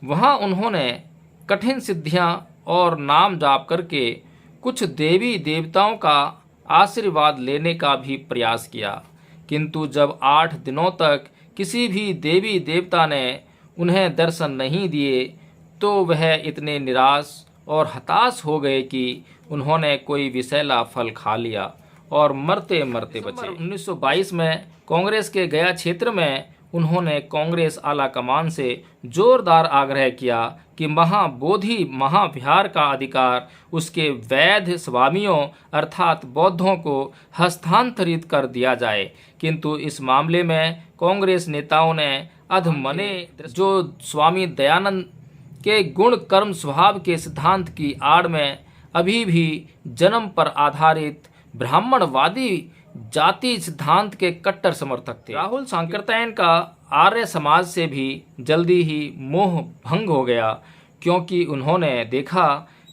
वहाँ उन्होंने कठिन सिद्धियाँ और नाम जाप करके कुछ देवी देवताओं का आशीर्वाद लेने का भी प्रयास किया, किंतु जब 8 दिनों तक किसी भी देवी देवता ने उन्हें दर्शन नहीं दिए तो वह इतने निराश और हताश हो गए कि उन्होंने कोई विषैला फल खा लिया और मरते मरते बचे। 1922 में कांग्रेस के गया क्षेत्र में उन्होंने कांग्रेस आला कमान से जोरदार आग्रह किया कि महाबोधि महाविहार का अधिकार उसके वैध स्वामियों अर्थात बौद्धों को हस्तांतरित कर दिया जाए, किंतु इस मामले में कांग्रेस नेताओं ने अधमने जो स्वामी दयानंद के गुण कर्म स्वभाव के सिद्धांत की आड़ में अभी भी जन्म पर आधारित ब्राह्मणवादी जाति सिद्धांत के कट्टर समर्थक थे। राहुल सांकृत्यायन का आर्य समाज से भी जल्दी ही मोह भंग हो गया, क्योंकि उन्होंने देखा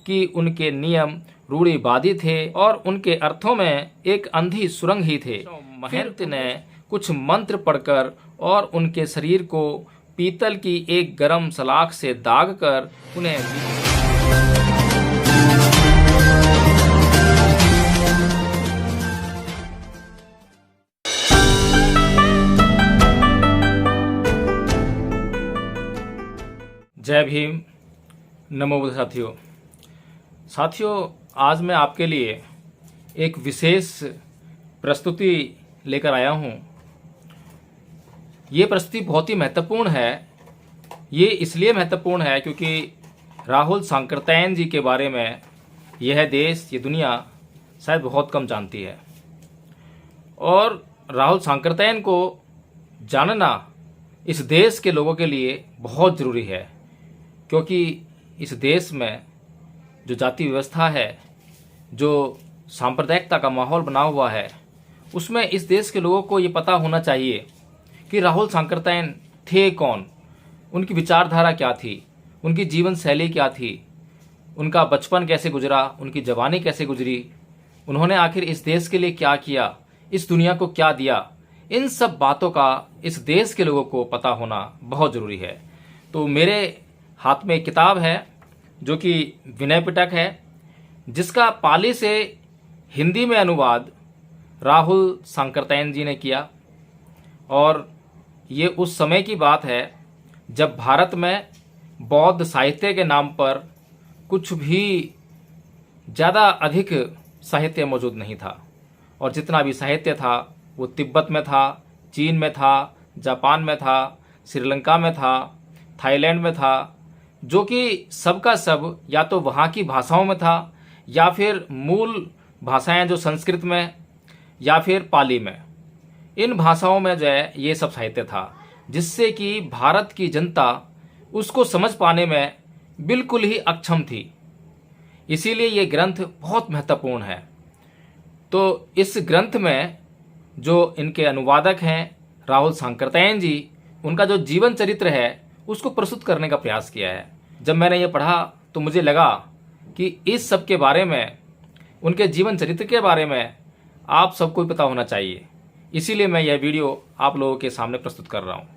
कि उनके नियम रूढ़िवादी थे और उनके अर्थों में एक अंधी सुरंग ही थे। महंत ने कुछ मंत्र पढ़कर और उनके शरीर को पीतल की एक गरम सलाख से दागकर उन्हें जय भीम, नमो बुद्ध। साथियों, आज मैं आपके लिए एक विशेष प्रस्तुति लेकर आया हूँ। ये प्रस्तुति बहुत ही महत्वपूर्ण है। ये इसलिए महत्वपूर्ण है क्योंकि राहुल सांकृत्यायन जी के बारे में यह देश, ये दुनिया शायद बहुत कम जानती है, और राहुल सांकृत्यायन को जानना इस देश के लोगों के लिए बहुत ज़रूरी है, क्योंकि इस देश में जो जाति व्यवस्था है, जो सांप्रदायिकता का माहौल बना हुआ है, उसमें इस देश के लोगों को ये पता होना चाहिए कि राहुल सांकृत्यायन थे कौन, उनकी विचारधारा क्या थी, उनकी जीवन शैली क्या थी, उनका बचपन कैसे गुजरा, उनकी जवानी कैसे गुजरी, उन्होंने आखिर इस देश के लिए क्या किया, इस दुनिया को क्या दिया। इन सब बातों का इस देश के लोगों को पता होना बहुत ज़रूरी है। तो मेरे हाथ में एक किताब है जो कि विनय पिटक है, जिसका पाली से हिंदी में अनुवाद राहुल सांकृत्यायन जी ने किया। और ये उस समय की बात है जब भारत में बौद्ध साहित्य के नाम पर कुछ भी ज़्यादा अधिक साहित्य मौजूद नहीं था, और जितना भी साहित्य था वो तिब्बत में था, चीन में था, जापान में था, श्रीलंका में था, थाईलैंड में था, जो कि सबका सब या तो वहाँ की भाषाओं में था या फिर मूल भाषाएं जो संस्कृत में या फिर पाली में, इन भाषाओं में जो है ये सब साहित्य था, जिससे कि भारत की जनता उसको समझ पाने में बिल्कुल ही अक्षम थी। इसीलिए ये ग्रंथ बहुत महत्वपूर्ण है। तो इस ग्रंथ में जो इनके अनुवादक हैं राहुल सांकृत्यायन जी, उनका जो जीवन चरित्र है उसको प्रस्तुत करने का प्रयास किया है। जब मैंने ये पढ़ा तो मुझे लगा कि इस सब के बारे में, उनके जीवन चरित्र के बारे में आप सबको पता होना चाहिए। इसीलिए मैं यह वीडियो आप लोगों के सामने प्रस्तुत कर रहा हूँ।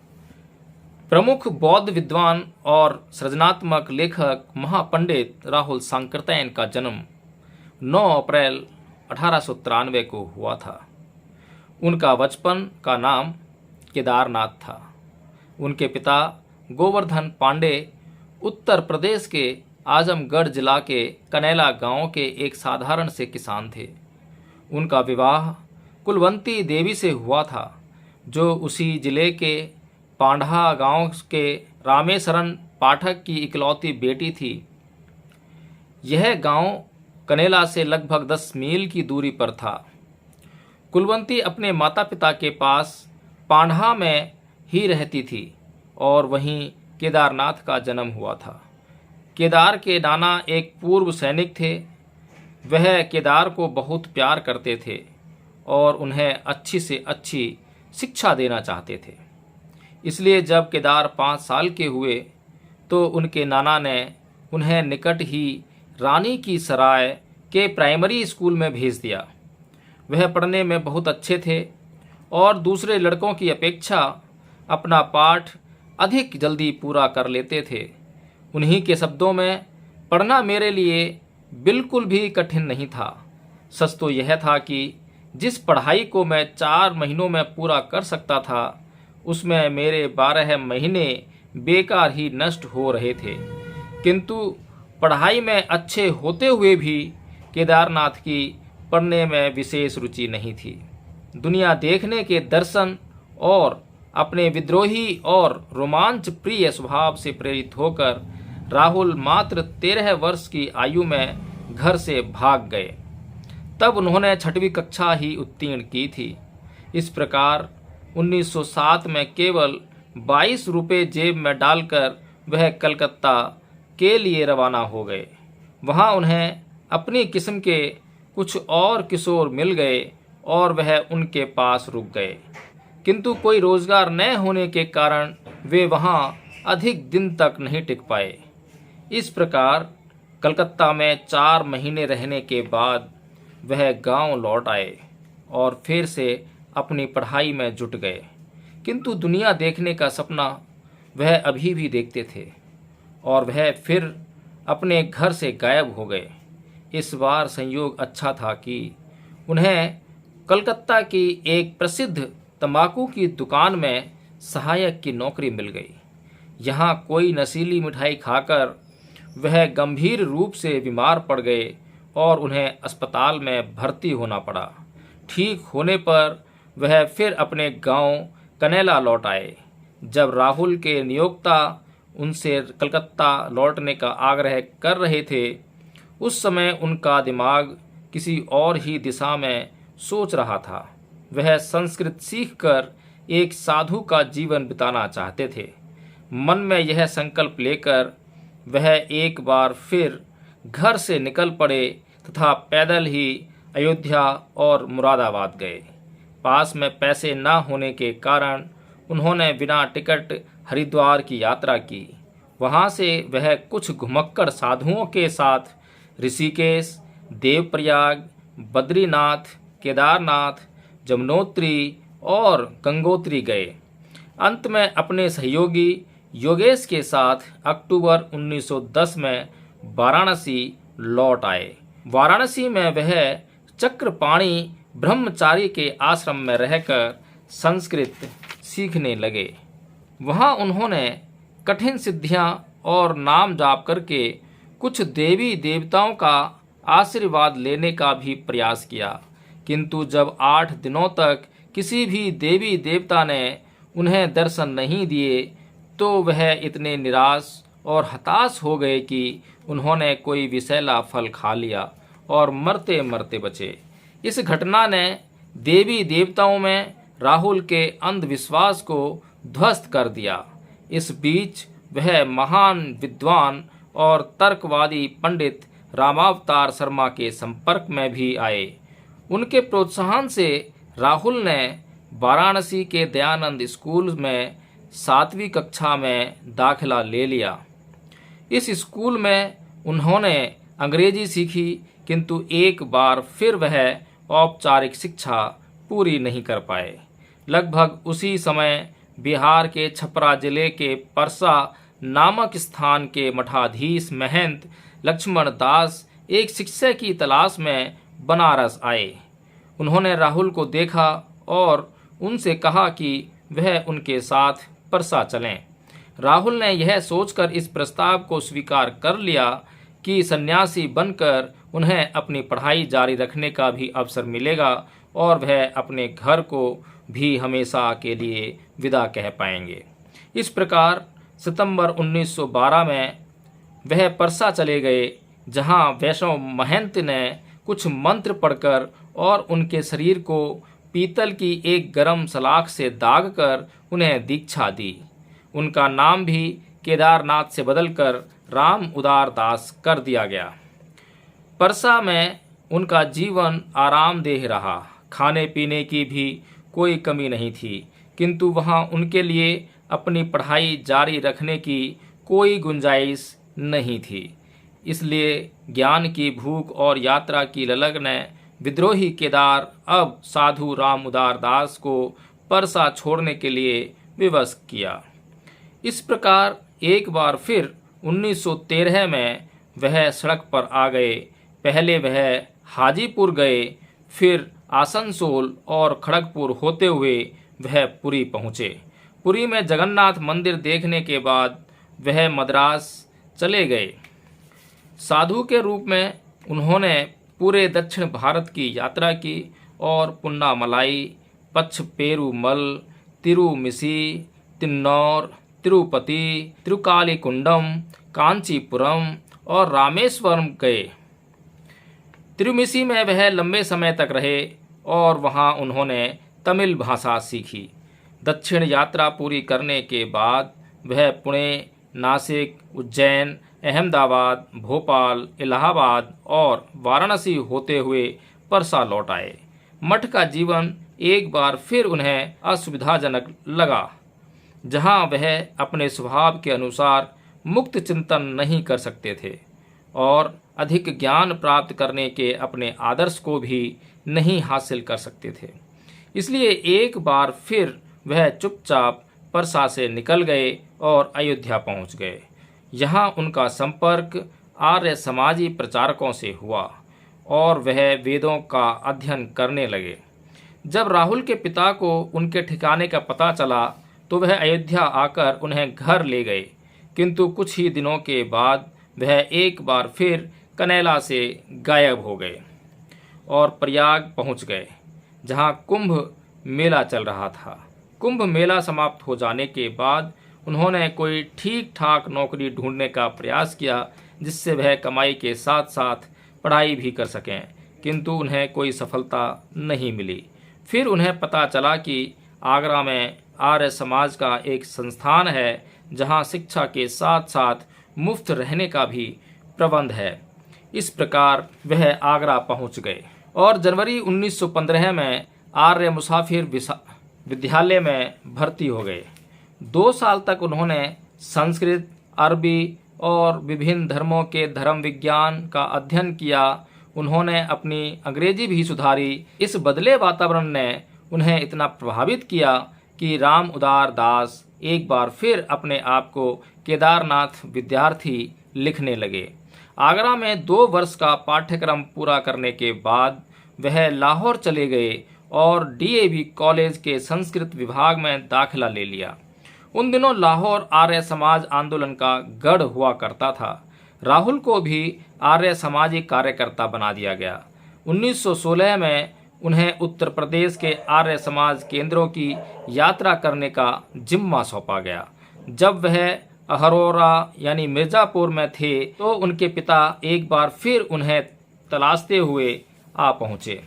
प्रमुख बौद्ध विद्वान और सृजनात्मक लेखक महापंडित राहुल सांकृत्यायन का जन्म 9 अप्रैल 1893 को हुआ था। उनका बचपन का नाम केदारनाथ था। उनके पिता गोवर्धन पांडे उत्तर प्रदेश के आजमगढ़ जिला के कनैला गांव के एक साधारण से किसान थे। उनका विवाह कुलवंती देवी से हुआ था, जो उसी जिले के पांडहा गांव के रामेशरण पाठक की इकलौती बेटी थी। यह गांव कनेला से लगभग 10 मील की दूरी पर था। कुलवंती अपने माता पिता के पास पांडहा में ही रहती थी और वहीं केदारनाथ का जन्म हुआ था। केदार के नाना एक पूर्व सैनिक थे। वह केदार को बहुत प्यार करते थे और उन्हें अच्छी से अच्छी शिक्षा देना चाहते थे। इसलिए जब केदार 5 साल के हुए तो उनके नाना ने उन्हें निकट ही रानी की सराय के प्राइमरी स्कूल में भेज दिया। वह पढ़ने में बहुत अच्छे थे और दूसरे लड़कों की अपेक्षा अपना पाठ अधिक जल्दी पूरा कर लेते थे। उन्हीं के शब्दों में पढ़ना मेरे लिए बिल्कुल भी कठिन नहीं था। सच तो यह था कि जिस पढ़ाई को मैं 4 महीनों में पूरा कर सकता था, उसमें मेरे 12 महीने बेकार ही नष्ट हो रहे थे। किंतु पढ़ाई में अच्छे होते हुए भी केदारनाथ की पढ़ने में विशेष रुचि नहीं थी। दुनिया देखने के दर्शन और अपने विद्रोही और रोमांच प्रिय स्वभाव से प्रेरित होकर राहुल मात्र 13 वर्ष की आयु में घर से भाग गए। तब उन्होंने 6वीं कक्षा ही उत्तीर्ण की थी। इस प्रकार 1907 में केवल 22 रुपये जेब में डालकर वह कलकत्ता के लिए रवाना हो गए। वहाँ उन्हें अपनी किस्म के कुछ और किशोर मिल गए और वह उनके पास रुक गए, किंतु कोई रोजगार न होने के कारण वे वहाँ अधिक दिन तक नहीं टिक पाए। इस प्रकार कलकत्ता में 4 महीने रहने के बाद वह गांव लौट आए और फिर से अपनी पढ़ाई में जुट गए। किंतु दुनिया देखने का सपना वह अभी भी देखते थे और वह फिर अपने घर से गायब हो गए। इस बार संयोग अच्छा था कि उन्हें कलकत्ता की एक प्रसिद्ध तंबाकू की दुकान में सहायक की नौकरी मिल गई। यहाँ कोई नशीली मिठाई खाकर वह गंभीर रूप से बीमार पड़ गए और उन्हें अस्पताल में भर्ती होना पड़ा। ठीक होने पर वह फिर अपने गांव कनेला लौट आए। जब राहुल के नियोक्ता उनसे कलकत्ता लौटने का आग्रह कर रहे थे, उस समय उनका दिमाग किसी और ही दिशा में सोच रहा था। वह संस्कृत सीखकर एक साधु का जीवन बिताना चाहते थे। मन में यह संकल्प लेकर वह एक बार फिर घर से निकल पड़े तथा पैदल ही अयोध्या और मुरादाबाद गए। पास में पैसे न होने के कारण उन्होंने बिना टिकट हरिद्वार की यात्रा की। वहाँ से वह कुछ घुमक्कड़ साधुओं के साथ ऋषिकेश, देवप्रयाग, बद्रीनाथ, केदारनाथ, जमुनोत्री और गंगोत्री गए। अंत में अपने सहयोगी योगेश के साथ अक्टूबर 1910 में वाराणसी लौट आए। वाराणसी में वह चक्रपाणी ब्रह्मचारी के आश्रम में रहकर संस्कृत सीखने लगे। वहाँ उन्होंने कठिन सिद्धियाँ और नाम जाप करके कुछ देवी देवताओं का आशीर्वाद लेने का भी प्रयास किया, किंतु जब 8 दिनों तक किसी भी देवी देवता ने उन्हें दर्शन नहीं दिए तो वह इतने निराश और हताश हो गए कि उन्होंने कोई विषैला फल खा लिया और मरते मरते बचे। इस घटना ने देवी देवताओं में राहुल के अंधविश्वास को ध्वस्त कर दिया। इस बीच वह महान विद्वान और तर्कवादी पंडित रामावतार शर्मा के संपर्क में भी आए। उनके प्रोत्साहन से राहुल ने वाराणसी के दयानंद स्कूल में 7वीं कक्षा में दाखिला ले लिया। इस स्कूल में उन्होंने अंग्रेजी सीखी, किंतु एक बार फिर वह औपचारिक शिक्षा पूरी नहीं कर पाए। लगभग उसी समय बिहार के छपरा जिले के परसा नामक स्थान के मठाधीश महंत लक्ष्मण दास एक शिष्य की तलाश में बनारस आए। उन्होंने राहुल को देखा और उनसे कहा कि वह उनके साथ परसा चलें। राहुल ने यह सोचकर इस प्रस्ताव को स्वीकार कर लिया कि सन्यासी बनकर उन्हें अपनी पढ़ाई जारी रखने का भी अवसर मिलेगा और वह अपने घर को भी हमेशा के लिए विदा कह पाएंगे। इस प्रकार सितंबर 1912 में वह परसा चले गए, जहां वैष्णव महंत ने कुछ मंत्र पढ़कर और उनके शरीर को पीतल की एक गरम सलाख से दागकर उन्हें दीक्षा दी। उनका नाम भी केदारनाथ से बदलकर राम उदार दास कर दिया गया। परसा में उनका जीवन आरामदेह रहा। खाने पीने की भी कोई कमी नहीं थी, किंतु वहाँ उनके लिए अपनी पढ़ाई जारी रखने की कोई गुंजाइश नहीं थी। इसलिए ज्ञान की भूख और यात्रा की ललक ने विद्रोही केदार अब साधु राम उदार दास को परसा छोड़ने के लिए विवश किया। इस प्रकार एक बार फिर 1913 में वह सड़क पर आ गए। पहले वह हाजीपुर गए, फिर आसनसोल और खड़गपुर होते हुए वह पुरी पहुँचे। पुरी में जगन्नाथ मंदिर देखने के बाद वह मद्रास चले गए। साधु के रूप में उन्होंने पूरे दक्षिण भारत की यात्रा की और पुन्नामलाई, पचपेरुमल, तिरुमिसी, तिन्नौर, तिरुपति, तिरुकालीकुंडम, कांचीपुरम और रामेश्वरम गए। तिरुमिसी में वह लंबे समय तक रहे और वहां उन्होंने तमिल भाषा सीखी। दक्षिण यात्रा पूरी करने के बाद वह पुणे, नासिक, उज्जैन, अहमदाबाद, भोपाल, इलाहाबाद और वाराणसी होते हुए परसा लौट आए। मठ का जीवन एक बार फिर उन्हें असुविधाजनक लगा, जहां वह अपने स्वभाव के अनुसार मुक्त चिंतन नहीं कर सकते थे और अधिक ज्ञान प्राप्त करने के अपने आदर्श को भी नहीं हासिल कर सकते थे। इसलिए एक बार फिर वह चुपचाप परसा से निकल गए और अयोध्या पहुंच गए। यहाँ उनका संपर्क आर्य समाजी प्रचारकों से हुआ और वह वेदों का अध्ययन करने लगे। जब राहुल के पिता को उनके ठिकाने का पता चला तो वह अयोध्या आकर उन्हें घर ले गए, किंतु कुछ ही दिनों के बाद वह एक बार फिर कनैला से गायब हो गए और प्रयाग पहुंच गए, जहां कुंभ मेला चल रहा था। कुंभ मेला समाप्त हो जाने के बाद उन्होंने कोई ठीक ठाक नौकरी ढूंढने का प्रयास किया, जिससे वह कमाई के साथ साथ पढ़ाई भी कर सकें, किंतु उन्हें कोई सफलता नहीं मिली। फिर उन्हें पता चला कि आगरा में आर्य समाज का एक संस्थान है, जहां शिक्षा के साथ साथ मुफ्त रहने का भी प्रबंध है। इस प्रकार वह आगरा पहुंच गए और जनवरी 1915 में आर्य मुसाफिर विद्यालय में भर्ती हो गए। 2 साल तक उन्होंने संस्कृत, अरबी और विभिन्न धर्मों के धर्म विज्ञान का अध्ययन किया। उन्होंने अपनी अंग्रेजी भी सुधारी। इस बदले वातावरण ने उन्हें इतना प्रभावित किया कि राम उदार दास एक बार फिर अपने आप को केदारनाथ विद्यार्थी लिखने लगे। आगरा में 2 वर्ष का पाठ्यक्रम पूरा करने के बाद वह लाहौर चले गए और डीएवी कॉलेज के संस्कृत विभाग में दाखिला ले लिया। उन दिनों लाहौर आर्य समाज आंदोलन का गढ़ हुआ करता था। राहुल को भी आर्य सामाजिक कार्यकर्ता बना दिया गया। 1916 में उन्हें उत्तर प्रदेश के आर्य समाज केंद्रों की यात्रा करने का जिम्मा सौंपा गया। जब वह अहरोरा यानी मिर्जापुर में थे तो उनके पिता एक बार फिर उन्हें तलाशते हुए आ पहुँचे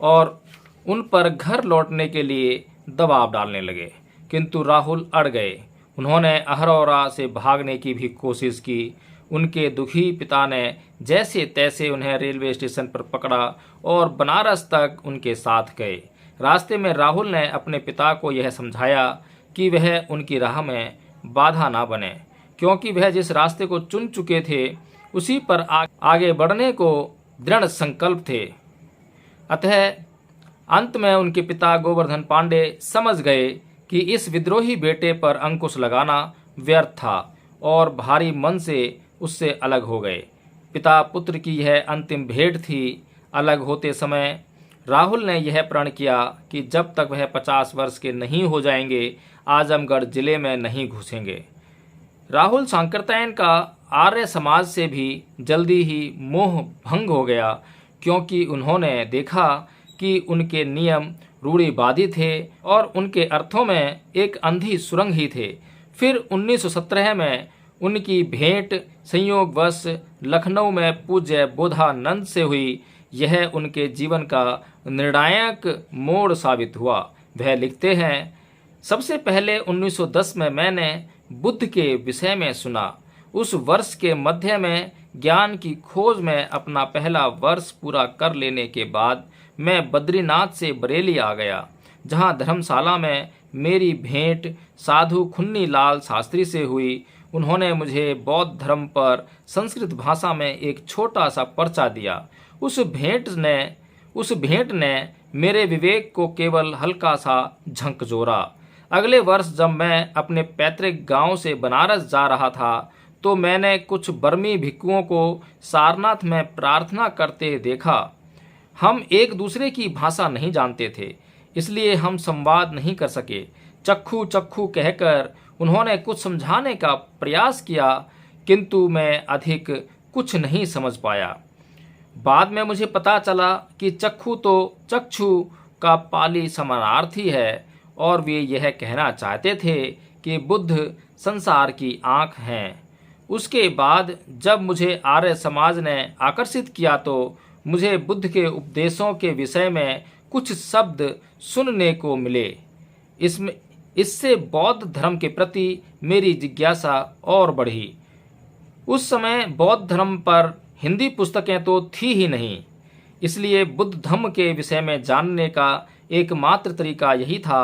और उन पर घर लौटने के लिए दबाव डालने लगे, किंतु राहुल अड़ गए। उन्होंने अहरोरा से भागने की भी कोशिश की। उनके दुखी पिता ने जैसे तैसे उन्हें रेलवे स्टेशन पर पकड़ा और बनारस तक उनके साथ गए। रास्ते में राहुल ने अपने पिता को यह समझाया कि वह उनकी राह में बाधा ना बने, क्योंकि वह जिस रास्ते को चुन चुके थे उसी पर आगे बढ़ने को दृढ़ संकल्प थे। अतः अंत में उनके पिता गोवर्धन पांडे समझ गए कि इस विद्रोही बेटे पर अंकुश लगाना व्यर्थ था और भारी मन से उससे अलग हो गए। पिता पुत्र की यह अंतिम भेंट थी। अलग होते समय राहुल ने यह प्रण किया कि जब तक वह 50 वर्ष के नहीं हो जाएंगे, आजमगढ़ जिले में नहीं घुसेंगे। राहुल सांकृत्यायन का आर्य समाज से भी जल्दी ही मोह भंग हो गया, क्योंकि उन्होंने देखा कि उनके नियम रूढ़िवादी थे और उनके अर्थों में एक अंधी सुरंग ही थे। फिर 1917 में उनकी भेंट संयोगवश लखनऊ में पूज्य बोधानंद से हुई। यह उनके जीवन का निर्णायक मोड़ साबित हुआ। वह लिखते हैं, सबसे पहले 1910 में मैंने बुद्ध के विषय में सुना। उस वर्ष के मध्य में ज्ञान की खोज में अपना पहला वर्ष पूरा कर लेने के बाद मैं बद्रीनाथ से बरेली आ गया, जहां धर्मशाला में मेरी भेंट साधु खुन्नी लाल शास्त्री से हुई। उन्होंने मुझे बौद्ध धर्म पर संस्कृत भाषा में एक छोटा सा पर्चा दिया। उस भेंट ने मेरे विवेक को केवल हल्का सा झकझोरा। अगले वर्ष जब मैं अपने पैतृक गांव से बनारस जा रहा था तो मैंने कुछ बर्मी भिक्षुओं को सारनाथ में प्रार्थना करते देखा। हम एक दूसरे की भाषा नहीं जानते थे, इसलिए हम संवाद नहीं कर सके। चक्खू चक्खू कहकर उन्होंने कुछ समझाने का प्रयास किया, किंतु मैं अधिक कुछ नहीं समझ पाया। बाद में मुझे पता चला कि चक्खू तो चक्षु का पाली समानार्थी है और वे यह कहना चाहते थे कि बुद्ध संसार की आँख हैं। उसके बाद जब मुझे आर्य समाज ने आकर्षित किया तो मुझे बुद्ध के उपदेशों के विषय में कुछ शब्द सुनने को मिले। इससे बौद्ध धर्म के प्रति मेरी जिज्ञासा और बढ़ी। उस समय बौद्ध धर्म पर हिंदी पुस्तकें तो थी ही नहीं, इसलिए बुद्ध धर्म के विषय में जानने का एकमात्र तरीका यही था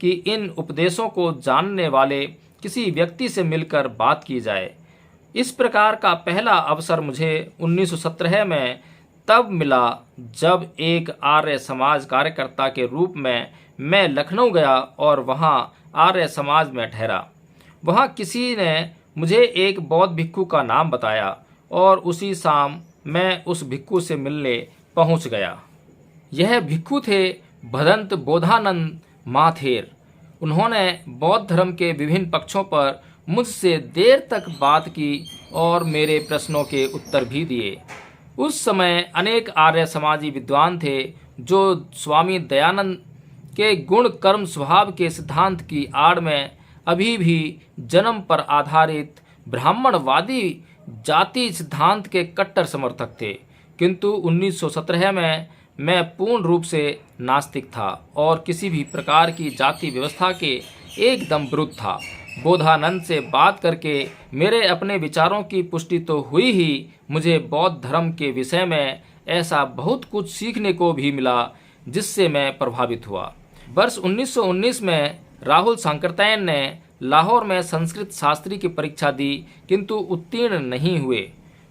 कि इन उपदेशों को जानने वाले किसी व्यक्ति से मिलकर बात की जाए। इस प्रकार का पहला अवसर मुझे 1917 में तब मिला जब एक आर्य समाज कार्यकर्ता के रूप में मैं लखनऊ गया और वहां आर्य समाज में ठहरा। वहां किसी ने मुझे एक बौद्ध भिक्षु का नाम बताया और उसी शाम मैं उस भिक्षु से मिलने पहुंच गया। यह भिक्षु थे भदंत बोधानंद माथेर। उन्होंने बौद्ध धर्म के विभिन्न पक्षों पर मुझसे देर तक बात की और मेरे प्रश्नों के उत्तर भी दिए। उस समय अनेक आर्य समाजी विद्वान थे जो स्वामी दयानंद के गुण कर्म स्वभाव के सिद्धांत की आड़ में अभी भी जन्म पर आधारित ब्राह्मणवादी जाति सिद्धांत के कट्टर समर्थक थे। किंतु 1917 में मैं पूर्ण रूप से नास्तिक था और किसी भी प्रकार की जाति व्यवस्था के एकदम विरुद्ध था। बोधानंद से बात करके मेरे अपने विचारों की पुष्टि तो हुई ही, मुझे बौद्ध धर्म के विषय में ऐसा बहुत कुछ सीखने को भी मिला जिससे मैं प्रभावित हुआ। वर्ष 1919 में राहुल सांकृत्यायन ने लाहौर में संस्कृत शास्त्री की परीक्षा दी, किंतु उत्तीर्ण नहीं हुए।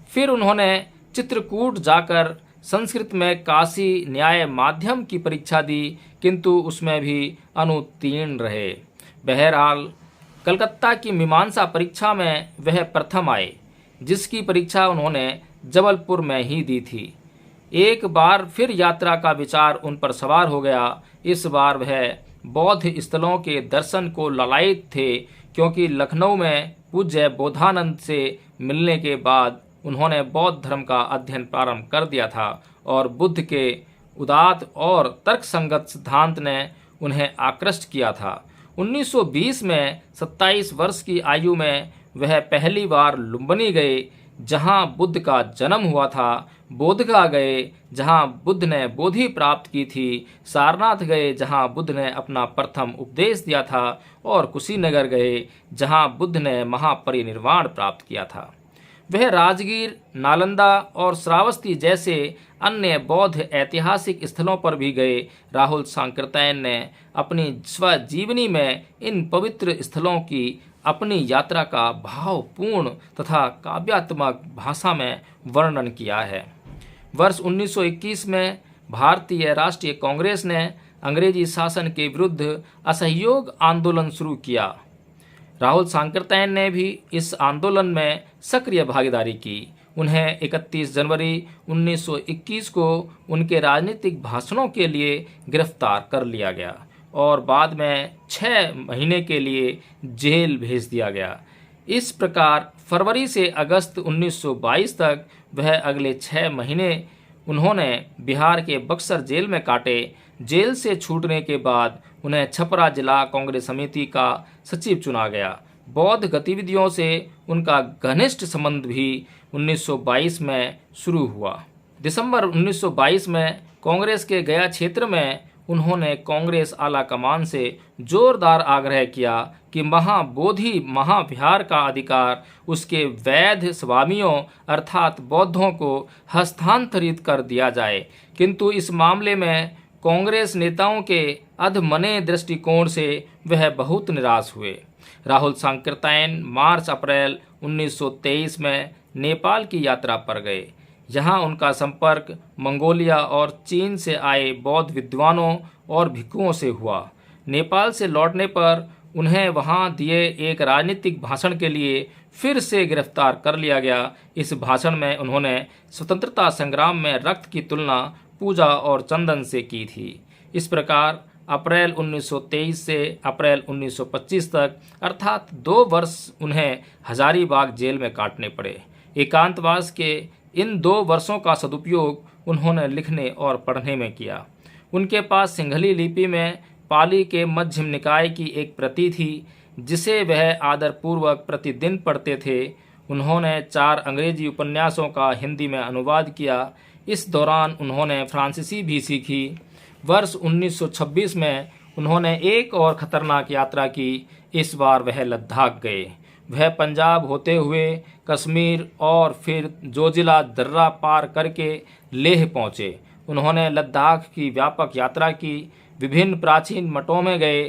फिर उन्होंने चित्रकूट जाकर संस्कृत में काशी न्याय माध्यम की परीक्षा दी, किंतु उसमें भी अनुत्तीर्ण रहे। बहरहाल कलकत्ता की मीमांसा परीक्षा में वह प्रथम आए, जिसकी परीक्षा उन्होंने जबलपुर में ही दी थी। एक बार फिर यात्रा का विचार उन पर सवार हो गया। इस बार वह बौद्ध स्थलों के दर्शन को लालायित थे, क्योंकि लखनऊ में पूज्य बोधानंद से मिलने के बाद उन्होंने बौद्ध धर्म का अध्ययन प्रारंभ कर दिया था और बुद्ध के उदात्त और तर्कसंगत सिद्धांत ने उन्हें आकृष्ट किया था। 1920 में 27 वर्ष की आयु में वह पहली बार लुम्बिनी गए, जहां बुद्ध का जन्म हुआ था। बोधगया गए, जहां बुद्ध ने बोधि प्राप्त की थी। सारनाथ गए, जहां बुद्ध ने अपना प्रथम उपदेश दिया था। और कुशीनगर गए, जहां बुद्ध ने महापरिनिर्वाण प्राप्त किया था। वह राजगीर, नालंदा और श्रावस्ती जैसे अन्य बौद्ध ऐतिहासिक स्थलों पर भी गए। राहुल सांकृत्यायन ने अपनी स्वजीवनी में इन पवित्र स्थलों की अपनी यात्रा का भावपूर्ण तथा काव्यात्मक भाषा में वर्णन किया है। वर्ष 1921 में भारतीय राष्ट्रीय कांग्रेस ने अंग्रेजी शासन के विरुद्ध असहयोग आंदोलन शुरू किया। राहुल सांकृत्यायन ने भी इस आंदोलन में सक्रिय भागीदारी की। उन्हें 31 जनवरी 1921 को उनके राजनीतिक भाषणों के लिए गिरफ्तार कर लिया गया और बाद में 6 महीने के लिए जेल भेज दिया गया। इस प्रकार फरवरी से अगस्त 1922 तक वह अगले 6 महीने उन्होंने बिहार के बक्सर जेल में काटे। जेल से छूटने के बाद उन्हें छपरा जिला कांग्रेस समिति का सचिव चुना गया। बौद्ध गतिविधियों से उनका घनिष्ठ संबंध भी 1922 में शुरू हुआ। दिसंबर 1922 में कांग्रेस के गया क्षेत्र में उन्होंने कांग्रेस आला कमान से जोरदार आग्रह किया कि महाबोधि महाविहार का अधिकार उसके वैध स्वामियों अर्थात बौद्धों को हस्तांतरित कर दिया जाए। किंतु इस मामले में कांग्रेस नेताओं के अधमने दृष्टिकोण से वह बहुत निराश हुए। राहुल सांकृत्यायन मार्च अप्रैल 1923 में नेपाल की यात्रा पर गए। यहाँ उनका संपर्क मंगोलिया और चीन से आए बौद्ध विद्वानों और भिक्षुओं से हुआ। नेपाल से लौटने पर उन्हें वहाँ दिए एक राजनीतिक भाषण के लिए फिर से गिरफ्तार कर लिया गया। इस भाषण में उन्होंने स्वतंत्रता संग्राम में रक्त की तुलना पूजा और चंदन से की थी। इस प्रकार अप्रैल 1923 से अप्रैल 1925 तक अर्थात 2 वर्ष उन्हें हजारीबाग जेल में काटने पड़े। एकांतवास के इन 2 वर्षों का सदुपयोग उन्होंने लिखने और पढ़ने में किया। उनके पास सिंहली लिपि में पाली के मध्यम निकाय की एक प्रति थी, जिसे वह आदरपूर्वक प्रतिदिन पढ़ते थे। उन्होंने 4 अंग्रेजी उपन्यासों का हिंदी में अनुवाद किया। इस दौरान उन्होंने फ्रांसीसी भी सीखी। वर्ष 1926 में उन्होंने एक और खतरनाक यात्रा की। इस बार वह लद्दाख गए। वह पंजाब होते हुए कश्मीर और फिर जोजिला दर्रा पार करके लेह पहुँचे। उन्होंने लद्दाख की व्यापक यात्रा की, विभिन्न प्राचीन मठों में गए।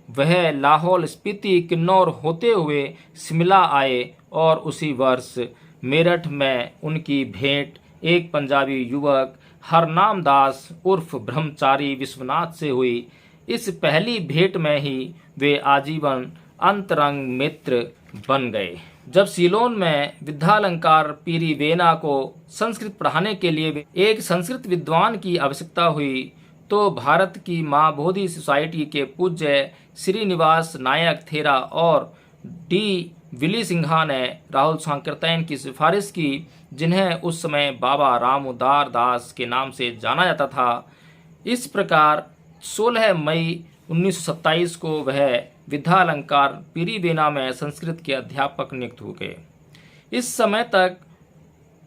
वह लाहौल स्पीति किन्नौर होते हुए शिमला आए और उसी वर्ष मेरठ में उनकी भेंट एक पंजाबी युवक हरनाम दास उर्फ ब्रह्मचारी विश्वनाथ से हुई। इस पहली भेंट में ही वे आजीवन अंतरंग मित्र बन गए। जब सीलोन में विद्यालंकार पीरी वेना को संस्कृत पढ़ाने के लिए एक संस्कृत विद्वान की आवश्यकता हुई, तो भारत की माँ बोधि सोसाइटी के पूज्य श्रीनिवास नायक थेरा और डी विली सिंघा ने राहुल सांकृत्यायन की सिफारिश की, जिन्हें उस समय बाबा रामोदार दास के नाम से जाना जाता था। इस प्रकार 16 मई 1927 को वह विद्यालंकार पीरीवेना में संस्कृत के अध्यापक नियुक्त हो गए। इस समय तक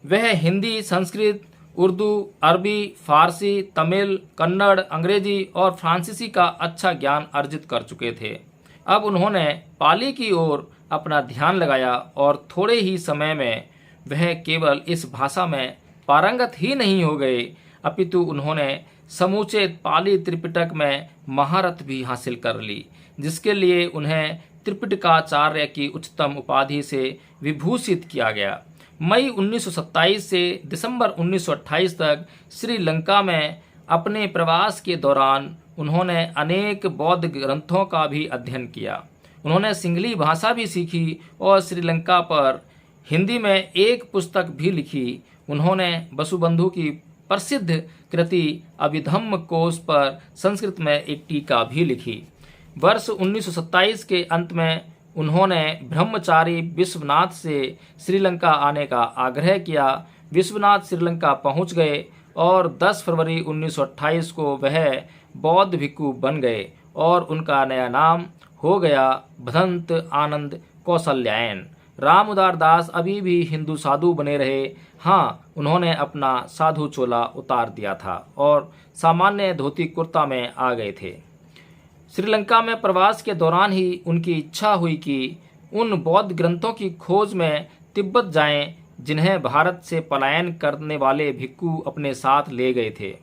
वह हिंदी, संस्कृत, उर्दू, अरबी, फारसी, तमिल, कन्नड़, अंग्रेजी और फ्रांसीसी का अच्छा ज्ञान अर्जित कर चुके थे। अब उन्होंने पाली की ओर अपना ध्यान लगाया और थोड़े ही समय में वह केवल इस भाषा में पारंगत ही नहीं हो गए, अपितु उन्होंने समूचे पाली त्रिपिटक में महारत भी हासिल कर ली, जिसके लिए उन्हें त्रिपिटकाचार्य की उच्चतम उपाधि से विभूषित किया गया। मई 1927 से दिसंबर 1928 तक श्रीलंका में अपने प्रवास के दौरान उन्होंने अनेक बौद्ध ग्रंथों का भी अध्ययन किया। उन्होंने सिंहली भाषा भी सीखी और श्रीलंका पर हिंदी में एक पुस्तक भी लिखी। उन्होंने वसुबंधु की प्रसिद्ध कृति अभिधम्म कोश पर संस्कृत में एक टीका भी लिखी। वर्ष 1927 के अंत में उन्होंने ब्रह्मचारी विश्वनाथ से श्रीलंका आने का आग्रह किया। विश्वनाथ श्रीलंका पहुंच गए और 10 फरवरी 1928 को वह बौद्ध भिक्खु बन गए और उनका नया नाम हो गया भदंत आनंद कौशल्यायन। रामोदार दास अभी भी हिंदू साधु बने रहे। हाँ, उन्होंने अपना साधु चोला उतार दिया था और सामान्य धोती कुर्ता में आ गए थे। श्रीलंका में प्रवास के दौरान ही उनकी इच्छा हुई कि उन बौद्ध ग्रंथों की खोज में तिब्बत जाएं, जिन्हें भारत से पलायन करने वाले भिक्खु अपने साथ ले गए थे।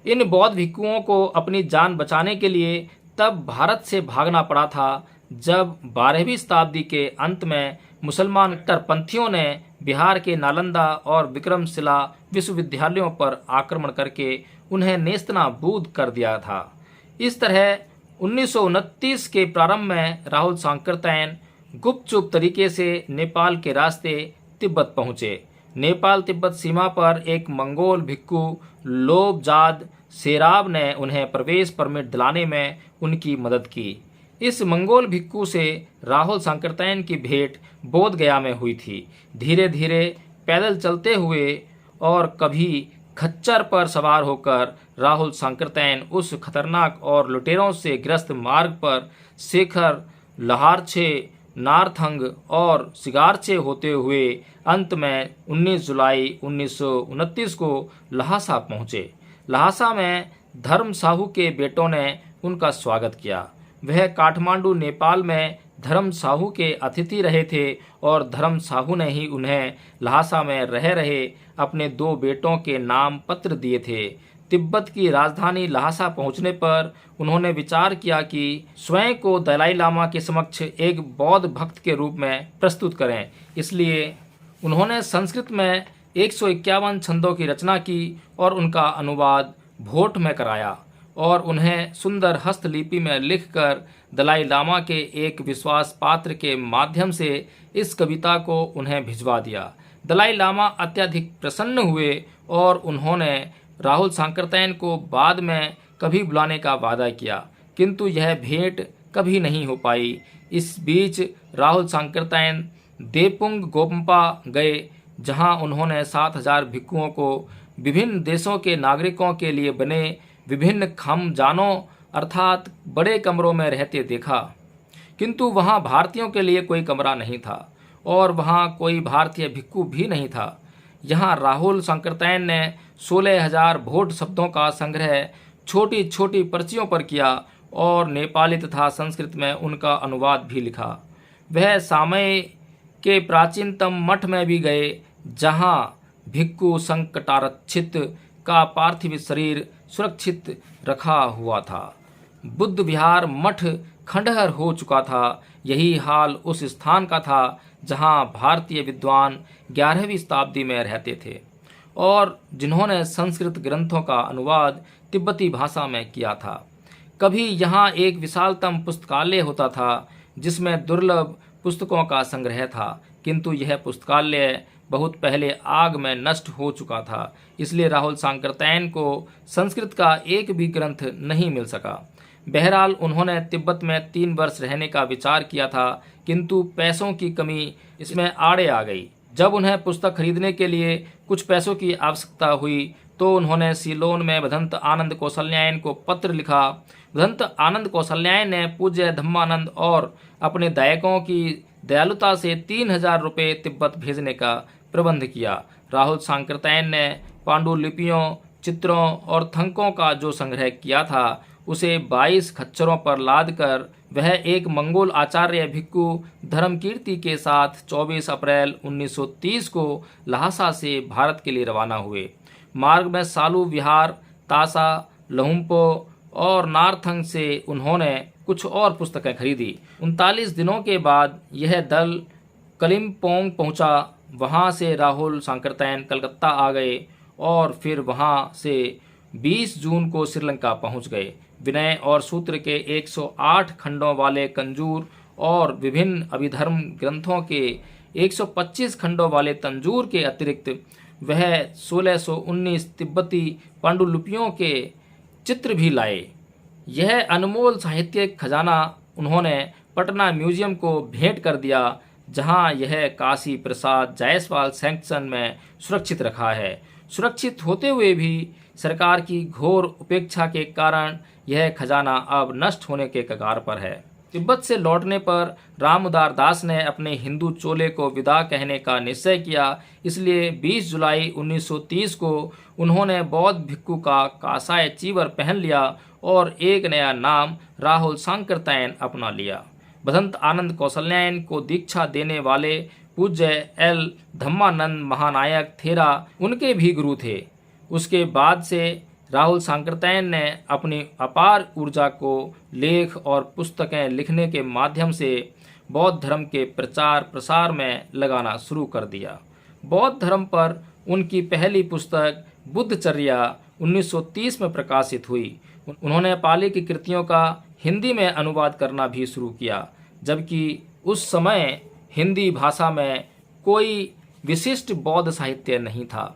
इन बौद्ध भिक्खुओं को अपनी जान बचाने के लिए तब भारत से भागना पड़ा था, जब 12वीं शताब्दी के अंत में मुसलमान कट्टरपंथियों ने बिहार के नालंदा और विक्रमशिला विश्वविद्यालयों पर आक्रमण करके उन्हें नेस्तनाबूद कर दिया था। इस तरह 1929 के प्रारंभ में राहुल सांकृत्यायन गुपचुप तरीके से नेपाल के रास्ते तिब्बत पहुँचे। नेपाल तिब्बत सीमा पर एक मंगोल भिक्खु लोबजाद सेराब ने उन्हें प्रवेश परमिट दिलाने में उनकी मदद की। इस मंगोल भिक्खु से राहुल सांकृत्यायन की भेंट बोध गया में हुई थी। धीरे धीरे पैदल चलते हुए और कभी खच्चर पर सवार होकर राहुल सांकृत्यायन उस खतरनाक और लुटेरों से ग्रस्त मार्ग पर शेखर, लहारछे, नारथंग और सिगारछे होते हुए अंत में 19 जुलाई 1929 को लहासा पहुँचे। लहासा में धर्म साहू के बेटों ने उनका स्वागत किया। वह काठमांडू नेपाल में धर्म साहू के अतिथि रहे थे और धर्म साहू ने ही उन्हें लहासा में रह रहे अपने 2 बेटों के नाम पत्र दिए थे। तिब्बत की राजधानी लहासा पहुंचने पर उन्होंने विचार किया कि स्वयं को दलाई लामा के समक्ष एक बौद्ध भक्त के रूप में प्रस्तुत करें। इसलिए उन्होंने संस्कृत में 151 छंदों की रचना की और उनका अनुवाद भोट में कराया। और उन्हें सुंदर हस्तलिपि में लिखकर दलाई लामा के एक विश्वास पात्र के माध्यम से इस कविता को उन्हें भिजवा दिया। दलाई लामा अत्यधिक प्रसन्न हुए और उन्होंने राहुल सांकृत्यायन को बाद में कभी बुलाने का वादा किया, किंतु यह भेंट कभी नहीं हो पाई। इस बीच राहुल सांकृत्यायन देपुंग गोम्पा गए, जहां उन्होंने 7,000 भिक्षुओं को विभिन्न देशों के नागरिकों के लिए बने विभिन्न खमजानों अर्थात बड़े कमरों में रहते देखा, किंतु वहां भारतीयों के लिए कोई कमरा नहीं था और वहां कोई भारतीय भिक्षु भी नहीं था। यहाँ राहुल सांकृत्यायन ने 16,000 भोट शब्दों का संग्रह छोटी छोटी पर्चियों पर किया और नेपाली तथा संस्कृत में उनका अनुवाद भी लिखा। वह सामय के प्राचीनतम मठ में भी गए, जहाँ भिक्षु संकटारक्षित का पार्थिव शरीर सुरक्षित रखा हुआ था। बुद्ध विहार मठ खंडहर हो चुका था। यही हाल उस स्थान का था जहाँ भारतीय विद्वान 11वीं शताब्दी में रहते थे और जिन्होंने संस्कृत ग्रंथों का अनुवाद तिब्बती भाषा में किया था। कभी यहाँ एक विशालतम पुस्तकालय होता था जिसमें दुर्लभ पुस्तकों का संग्रह था, किंतु यह पुस्तकालय बहुत पहले आग में नष्ट हो चुका था, इसलिए राहुल सांकृत्यायन को संस्कृत का एक भी ग्रंथ नहीं मिल सका। बहरहाल उन्होंने तिब्बत में 3 वर्ष रहने का विचार किया था, किंतु पैसों की कमी इसमें आड़े आ गई। जब उन्हें पुस्तक खरीदने के लिए कुछ पैसों की आवश्यकता हुई तो उन्होंने सीलोन में भदंत आनंद कौशल्यायन को पत्र लिखा। भदंत आनंद कौशल्यायन ने पूज्य धम्मानंद और अपने दायकों की दयालुता से 3,000 रुपये तिब्बत भेजने का प्रबंध किया। राहुल सांकृत्यायन ने पांडुलिपियों, चित्रों और थंकों का जो संग्रह किया था उसे 22 खच्चरों पर लादकर वह एक मंगोल आचार्य भिक्षु धर्मकीर्ति के साथ 24 अप्रैल 1930 को लहासा से भारत के लिए रवाना हुए। मार्ग में सालू विहार, तासा, लहुम्पो और नारथंग से उन्होंने कुछ और पुस्तकें खरीदी। 39 दिनों के बाद यह दल कलिम्पोंग पहुंचा। वहां से राहुल सांकृत्यायन कलकत्ता आ गए और फिर वहां से 20 जून को श्रीलंका पहुंच गए। विनय और सूत्र के 108 खंडों वाले कंजूर और विभिन्न अभिधर्म ग्रंथों के 125 खंडों वाले तंजूर के अतिरिक्त वह 1619 तिब्बती पांडुलिपियों के चित्र भी लाए। यह अनमोल साहित्यिक खजाना उन्होंने पटना म्यूजियम को भेंट कर दिया, जहां यह काशी प्रसाद जायसवाल सैंक्शन में सुरक्षित रखा है। सुरक्षित होते हुए भी सरकार की घोर उपेक्षा के कारण यह खजाना अब नष्ट होने के कगार पर है। तिब्बत से लौटने पर रामउदार दास ने अपने हिंदू चोले को विदा कहने का निश्चय किया, इसलिए 20 जुलाई 1930 को उन्होंने बौद्ध भिक्षु का कासाय चीवर पहन लिया और एक नया नाम राहुल सांकृत्यायन अपना लिया। भदंत आनंद कौशल्यायन को दीक्षा देने वाले पूज्य एल धम्मानंद महानायक थेरा उनके भी गुरु थे। उसके बाद से राहुल सांकृत्यायन ने अपनी अपार ऊर्जा को लेख और पुस्तकें लिखने के माध्यम से बौद्ध धर्म के प्रचार प्रसार में लगाना शुरू कर दिया। बौद्ध धर्म पर उनकी पहली पुस्तक बुद्धचर्या 1930 में प्रकाशित हुई। उन्होंने पाली की कृतियों का हिंदी में अनुवाद करना भी शुरू किया, जबकि उस समय हिंदी भाषा में कोई विशिष्ट बौद्ध साहित्य नहीं था।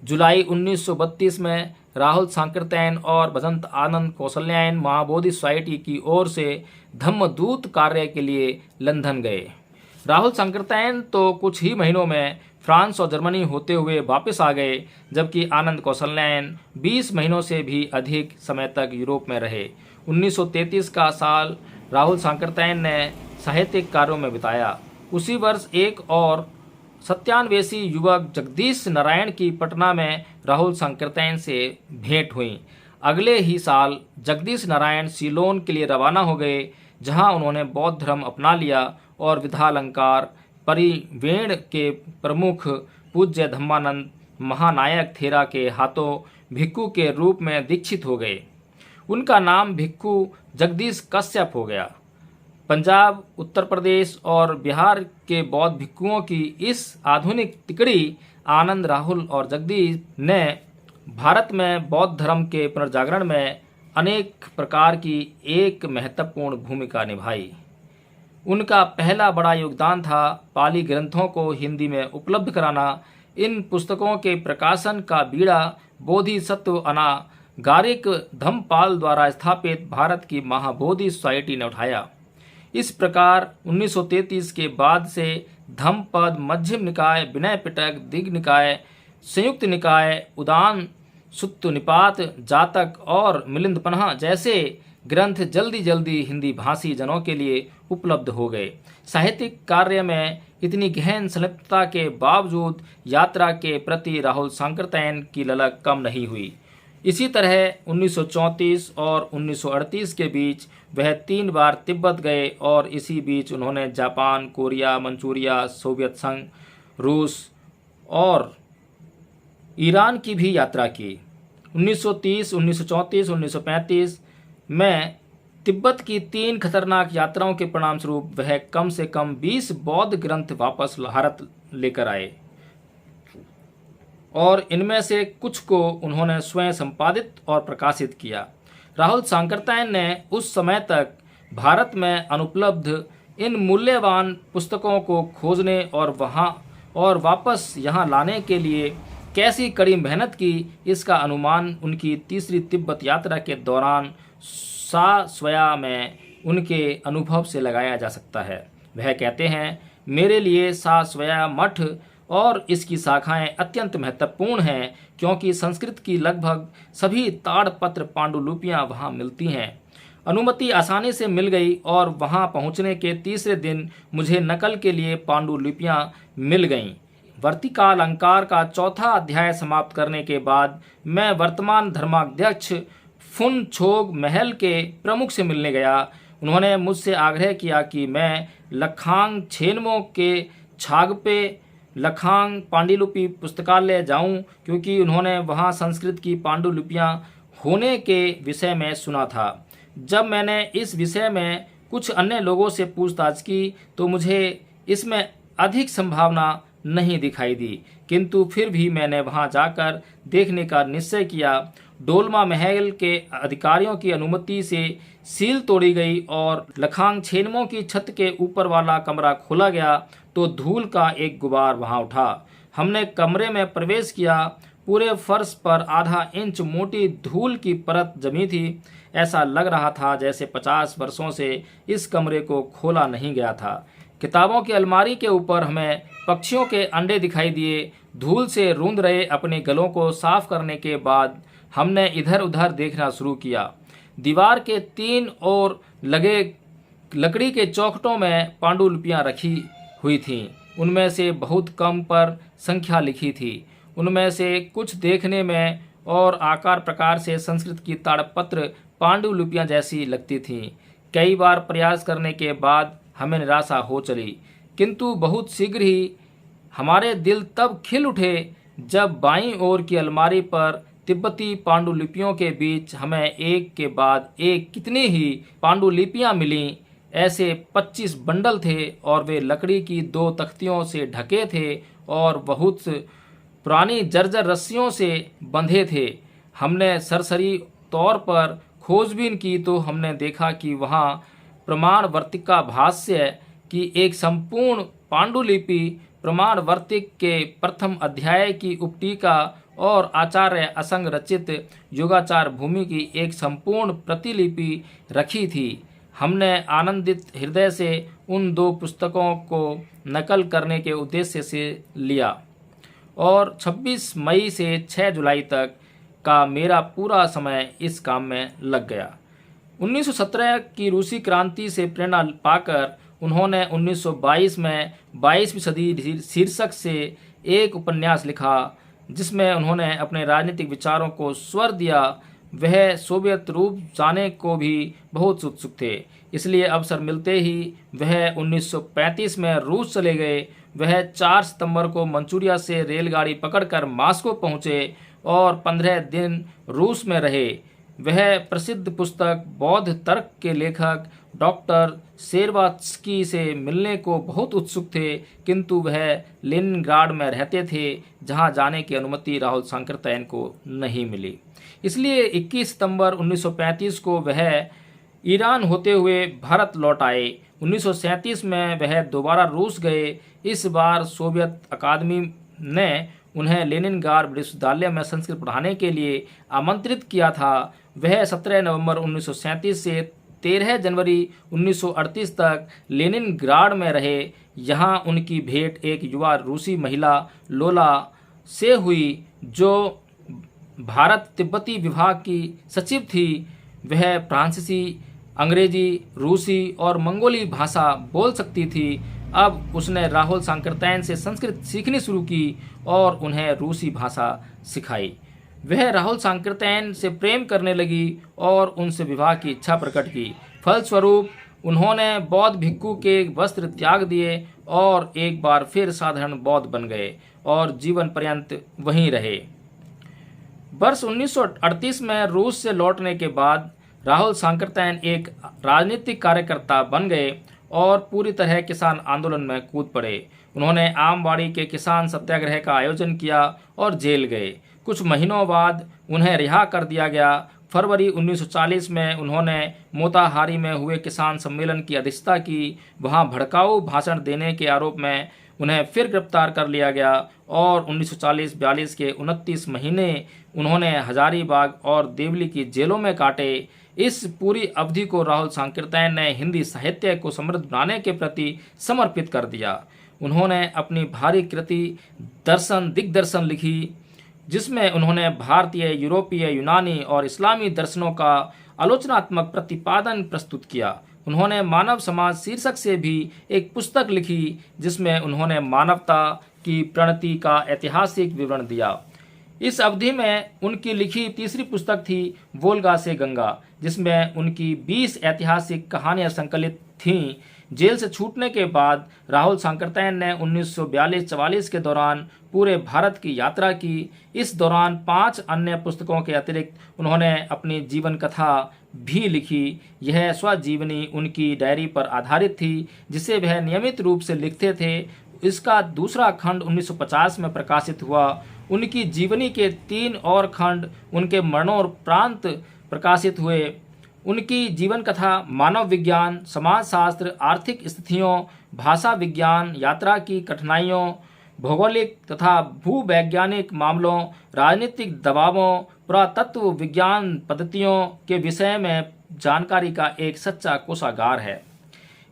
जुलाई 1932 में राहुल सांकृत्यायन और भदंत आनंद कौशल्यायन महाबोधि सोसाइटी की ओर से धम्मदूत कार्य के लिए लंदन गए। राहुल सांकृत्यायन तो कुछ ही महीनों में फ्रांस और जर्मनी होते हुए वापस आ गए, जबकि आनंद कौशल्यायन 20 महीनों से भी अधिक समय तक यूरोप में रहे। 1933 का साल राहुल सांकृत्यायन ने साहित्यिक कार्यों में बिताया। उसी वर्ष एक और 97 युवक जगदीश नारायण की पटना में राहुल सांकृत्यायन से भेंट हुई। अगले ही साल जगदीश नारायण सीलोन के लिए रवाना हो गए, जहां उन्होंने बौद्ध धर्म अपना लिया और विद्यालंकार परिवेण के प्रमुख पूज्य धम्मानंद महानायक थेरा के हाथों भिक्षु के रूप में दीक्षित हो गए। उनका नाम भिक्षु जगदीश कश्यप हो गया। पंजाब, उत्तर प्रदेश और बिहार के बौद्ध भिक्षुओं की इस आधुनिक तिकड़ी आनंद, राहुल और जगदीश ने भारत में बौद्ध धर्म के पुनर्जागरण में अनेक प्रकार की एक महत्वपूर्ण भूमिका निभाई। उनका पहला बड़ा योगदान था पाली ग्रंथों को हिंदी में उपलब्ध कराना। इन पुस्तकों के प्रकाशन का बीड़ा बोधिसत्व अनागारिक धम्मपाल द्वारा स्थापित भारत की महाबोधि सोसाइटी ने उठाया। इस प्रकार 1933 के बाद से धम्मपद, मध्यम निकाय, विनय पिटक, दिग्ग निकाय, संयुक्त निकाय, उदान, सुत्त निपात, जातक और मिलिंद-पन्हा जैसे ग्रंथ जल्दी जल्दी हिंदी भाषी जनों के लिए उपलब्ध हो गए। साहित्यिक कार्य में इतनी गहन संलिप्तता के बावजूद यात्रा के प्रति राहुल सांकृत्यायन की ललक कम नहीं हुई। इसी तरह 1934 और 1938 के बीच वह 3 बार तिब्बत गए और इसी बीच उन्होंने जापान, कोरिया, मंचूरिया, सोवियत संघ, रूस और ईरान की भी यात्रा की। 1930, 1934, 1935 में तिब्बत की 3 खतरनाक यात्राओं के परिणामस्वरूप वह कम से कम 20 बौद्ध ग्रंथ वापस भारत लेकर आए और इनमें से कुछ को उन्होंने स्वयं संपादित और प्रकाशित किया। राहुल सांकृत्यायन ने उस समय तक भारत में अनुपलब्ध इन मूल्यवान पुस्तकों को खोजने और वापस यहाँ लाने के लिए कैसी कड़ी मेहनत की, इसका अनुमान उनकी तीसरी तिब्बत यात्रा के दौरान सा-स्वया में उनके अनुभव से लगाया जा सकता है। वह कहते हैं, मेरे लिए सा-स्वया मठ और इसकी शाखाएं अत्यंत महत्वपूर्ण हैं क्योंकि संस्कृत की लगभग सभी ताड़पत्र पांडुलिपियां वहां मिलती हैं। अनुमति आसानी से मिल गई और वहां पहुंचने के तीसरे दिन मुझे नकल के लिए पांडुलिपियां मिल गईं। वर्तिकाल अलंकार का 4था अध्याय समाप्त करने के बाद मैं वर्तमान धर्माध्यक्ष फुन छोग महल के प्रमुख से मिलने गया। उन्होंने मुझसे आग्रह किया कि मैं लखांग छेनमो के छागपे लखांग पांडुलिपि पुस्तकालय जाऊं क्योंकि उन्होंने वहां संस्कृत की पांडुलिपियां होने के विषय में सुना था। जब मैंने इस विषय में कुछ अन्य लोगों से पूछताछ की तो मुझे इसमें अधिक संभावना नहीं दिखाई दी, किंतु फिर भी मैंने वहां जाकर देखने का निश्चय किया। डोलमा महल के अधिकारियों की अनुमति से सील तोड़ी गई और लखांग छेनमो की छत के ऊपर वाला कमरा खोला गया तो धूल का एक गुबार वहां उठा। हमने कमरे में प्रवेश किया। पूरे फर्श पर आधा इंच मोटी धूल की परत जमी थी। ऐसा लग रहा था जैसे 50 वर्षों से इस कमरे को खोला नहीं गया था। किताबों की अलमारी के ऊपर हमें पक्षियों के अंडे दिखाई दिए। धूल से रूंध रहे अपने गलों को साफ करने के बाद हमने इधर उधर देखना शुरू किया। दीवार के 3 ओर लगे लकड़ी के चौखटों में पांडुलिपियां रखी हुई थीं। उनमें से बहुत कम पर संख्या लिखी थी। उनमें से कुछ देखने में और आकार प्रकार से संस्कृत की ताड़पत्र पांडुलिपियां जैसी लगती थीं। कई बार प्रयास करने के बाद हमें निराशा हो चली, किंतु बहुत शीघ्र ही हमारे दिल तब खिल उठे जब बाईं ओर की अलमारी पर तिब्बती पांडुलिपियों के बीच हमें एक के बाद एक कितनी ही पांडुलिपियां मिलीं। ऐसे 25 बंडल थे और वे लकड़ी की 2 तख्तियों से ढके थे और बहुत पुरानी जर्जर रस्सियों से बंधे थे। हमने सरसरी तौर पर खोजबीन की तो हमने देखा कि वहाँ प्रमाण वर्तिका भाष्य की एक संपूर्ण पांडुलिपि, प्रमाण वर्तिक के प्रथम अध्याय की उपटीका और आचार्य असंग रचित योगाचार भूमि की एक संपूर्ण प्रतिलिपि रखी थी। हमने आनंदित हृदय से उन 2 पुस्तकों को नकल करने के उद्देश्य से लिया और 26 मई से 6 जुलाई तक का मेरा पूरा समय इस काम में लग गया। 1917 की रूसी क्रांति से प्रेरणा पाकर उन्होंने 1922 में 22वीं सदी शीर्षक से एक उपन्यास लिखा जिसमें उन्होंने अपने राजनीतिक विचारों को स्वर दिया। वह सोवियत रूप जाने को भी बहुत उत्सुक थे, इसलिए अवसर मिलते ही वह 1935 में रूस चले गए। वह 4 सितंबर को मंचूरिया से रेलगाड़ी पकड़कर मॉस्को पहुंचे और 15 दिन रूस में रहे। वह प्रसिद्ध पुस्तक बौद्ध तर्क के लेखक डॉक्टर शेरबात्स्की से मिलने को बहुत उत्सुक थे, किंतु वह लेनिनग्राड में रहते थे, जहां जाने की अनुमति राहुल सांकृत्यायन को नहीं मिली। इसलिए 21 सितंबर 1935 को वह ईरान होते हुए भारत लौट आए। 1937 में वह दोबारा रूस गए। इस बार सोवियत अकादमी ने उन्हें लेनिनग्राड विश्वविद्यालय में संस्कृत पढ़ाने के लिए आमंत्रित किया था। वह 17 नवंबर 1937 से 13 जनवरी 1938 तक लेनिनग्राड में रहे। यहाँ उनकी भेंट एक युवा रूसी महिला लोला से हुई, जो भारत तिब्बती विभाग की सचिव थी। वह फ्रांसीसी, अंग्रेजी, रूसी और मंगोली भाषा बोल सकती थी। अब उसने राहुल सांकृत्यायन से संस्कृत सीखनी शुरू की और उन्हें रूसी भाषा सिखाई। वह राहुल सांकृत्यायन से प्रेम करने लगी और उनसे विवाह की इच्छा प्रकट की। फलस्वरूप उन्होंने बौद्ध भिक्षु के वस्त्र त्याग दिए और एक बार फिर साधारण बौद्ध बन गए और जीवन पर्यंत वहीं रहे। वर्ष 1938 में रूस से लौटने के बाद राहुल सांकृत्यायन एक राजनीतिक कार्यकर्ता बन गए और पूरी तरह किसान आंदोलन में कूद पड़े। उन्होंने आमबाड़ी के किसान सत्याग्रह का आयोजन किया और जेल गए। कुछ महीनों बाद उन्हें रिहा कर दिया गया। फरवरी 1940 में उन्होंने मोताहारी में हुए किसान सम्मेलन की अध्यक्षता की। वहां भड़काऊ भाषण देने के आरोप में उन्हें फिर गिरफ्तार कर लिया गया और 1940-42 के 29 महीने उन्होंने हजारीबाग और देवली की जेलों में काटे। इस पूरी अवधि को राहुल सांकृत्यायन ने हिंदी साहित्य को समृद्ध बनाने के प्रति समर्पित कर दिया। उन्होंने अपनी भारी कृति दर्शन दिग्दर्शन लिखी, जिसमें उन्होंने भारतीय, यूरोपीय, यूनानी और इस्लामी दर्शनों का आलोचनात्मक प्रतिपादन प्रस्तुत किया। उन्होंने मानव समाज शीर्षक से भी एक पुस्तक लिखी, जिसमें उन्होंने मानवता की प्रणति का ऐतिहासिक विवरण दिया। इस अवधि में उनकी लिखी तीसरी पुस्तक थी वोल्गा से गंगा, जिसमें उनकी 20 ऐतिहासिक कहानियां संकलित थीं। जेल से छूटने के बाद राहुल सांकृत्यायन ने 1942-44 के दौरान पूरे भारत की यात्रा की। इस दौरान 5 अन्य पुस्तकों के अतिरिक्त उन्होंने अपनी जीवन कथा भी लिखी। यह स्वजीवनी उनकी डायरी पर आधारित थी, जिसे वह नियमित रूप से लिखते थे। इसका दूसरा खंड 1950 में प्रकाशित हुआ। उनकी जीवनी के 3 और खंड उनके मरणोपरांत प्रकाशित हुए। उनकी जीवन कथा मानव विज्ञान, समाजशास्त्र, आर्थिक स्थितियों, भाषा विज्ञान, यात्रा की कठिनाइयों, भौगोलिक तथा भूवैज्ञानिक मामलों, राजनीतिक दबावों, पुरातत्व विज्ञान पद्धतियों के विषय में जानकारी का एक सच्चा कोषागार है।